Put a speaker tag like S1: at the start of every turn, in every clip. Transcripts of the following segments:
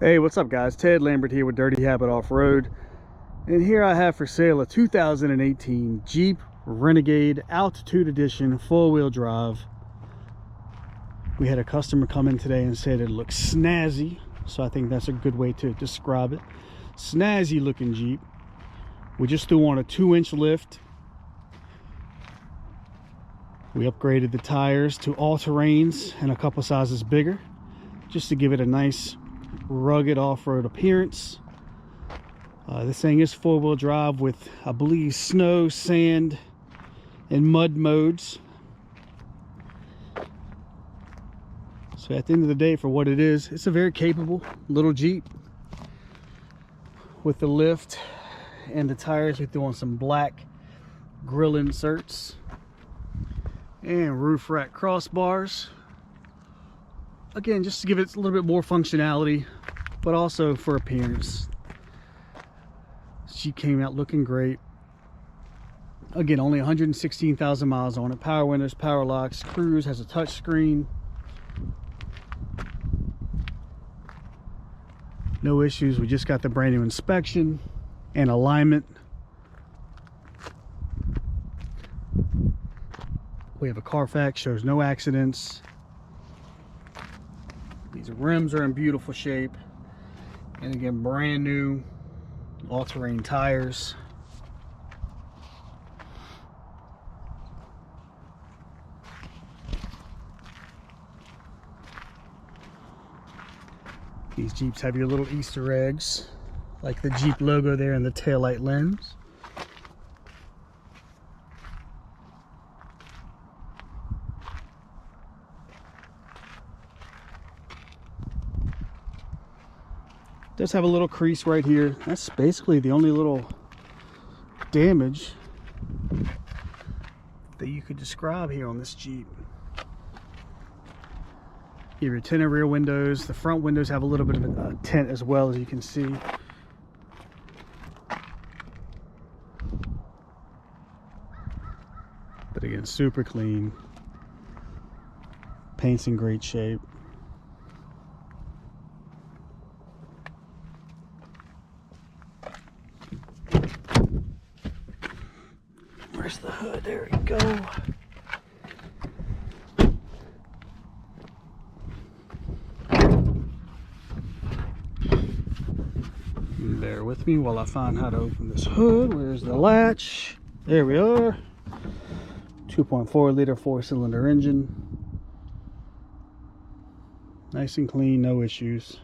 S1: Hey, what's up guys? Ted Lambert here with Dirty Habit Off-Road, and here I have for sale a 2018 Jeep Renegade Altitude Edition 4-wheel drive. We had a customer come in today and said it looks snazzy, so I think that's a good way to describe it. Snazzy looking Jeep. We just threw on a 2-inch lift. We upgraded the tires to all-terrains and a couple sizes bigger, just to give it a nice rugged off-road appearance. This thing is 4-wheel drive with, I believe, snow, sand, and mud modes. So at the end of the day, for what it is, it's a very capable little Jeep. With the lift and the tires, we threw on some black Grille inserts and roof rack crossbars. Again, just to give it a little bit more functionality, but also for appearance. She came out looking great. Again, only 116,000 miles on it. Power windows, power locks, cruise, has a touch screen. No issues. We just got the brand new inspection and alignment. We have a Carfax, shows no accidents. These rims are in beautiful shape, and again, brand new all-terrain tires. These Jeeps have your little Easter eggs, like the Jeep logo there in the taillight lens. Does have a little crease right here. That's basically the only little damage that you could describe here on this Jeep. You have your tinted rear windows. The front windows have a little bit of a tint as well, as you can see. But again, super clean. Paint's in great shape. Where's the hood? There we go. Bear with me while I find how to open this hood. Where's the latch? There we are. 2.4 liter 4-cylinder engine. Nice and clean, no issues.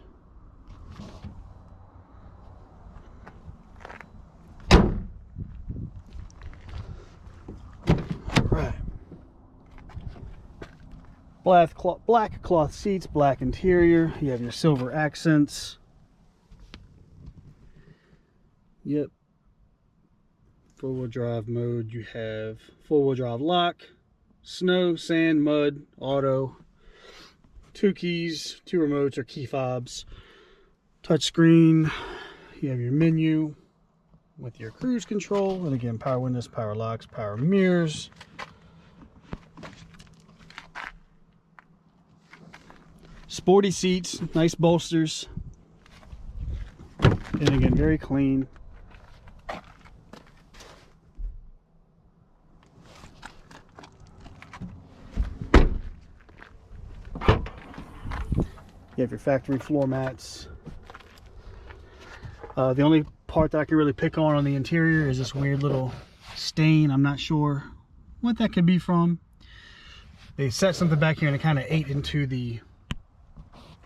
S1: Black cloth seats, black interior. You have your silver accents. Yep. 4-wheel drive mode. You have 4-wheel drive lock, snow, sand, mud, auto. 2 keys, 2 remotes or key fobs. Touchscreen. You have your menu with your cruise control. And again, power windows, power locks, power mirrors. Sporty seats, nice bolsters, and again, very clean. You have your factory floor mats. The only part that I can really pick on the interior is this weird little stain. I'm not sure what that could be from. They set something back here and it kind of ate into the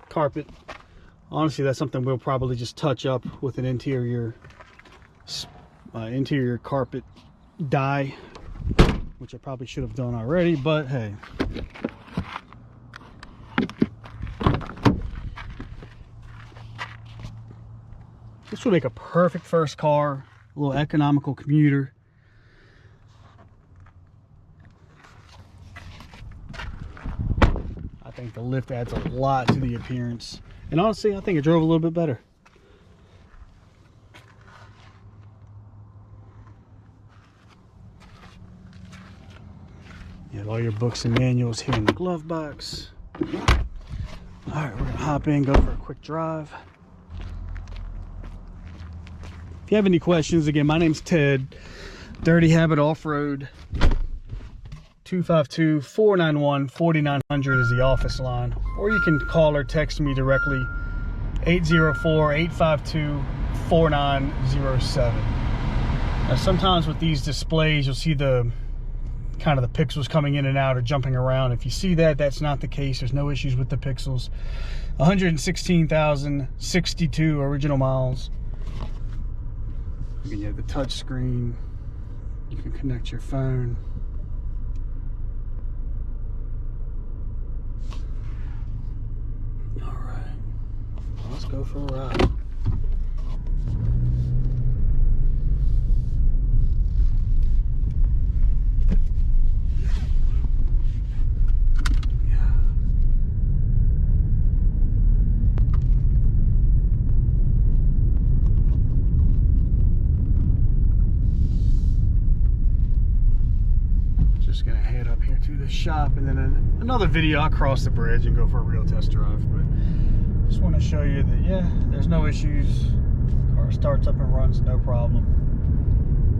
S1: carpet. Honestly, that's something we'll probably just touch up with an interior carpet dye, which I probably should have done already, but hey. This would make a perfect first car, a little economical commuter. I think the lift adds a lot to the appearance, and honestly, I think it drove a little bit better. You have all your books and manuals here in the glove box. All right, we're gonna hop in, go for a quick drive. If you have any questions, again, my name's Ted. Dirty Habit Off-Road. 252-491-4900 is the office line, or you can call or text me directly, 804-852-4907. Now sometimes with these displays you'll see the kind of the pixels coming in and out or jumping around. If you see that, that's not the case. There's no issues with the pixels. 116,062 original miles. You have the touch screen. You can connect your phone. All right, let's go for a ride. Just gonna head up here to the shop, and then another video I'll cross the bridge and go for a real test drive. But just want to show you that, yeah, there's no issues. Car starts up and runs no problem.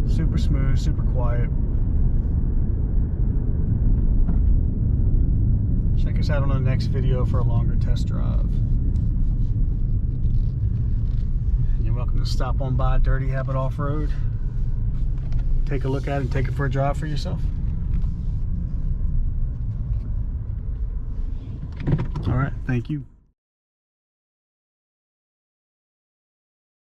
S1: Super smooth, super quiet. Check us out on the next video for a longer test drive. And you're welcome to stop on by Dirty Habit Off-Road. Take a look at it and take it for a drive for yourself. All right, thank you.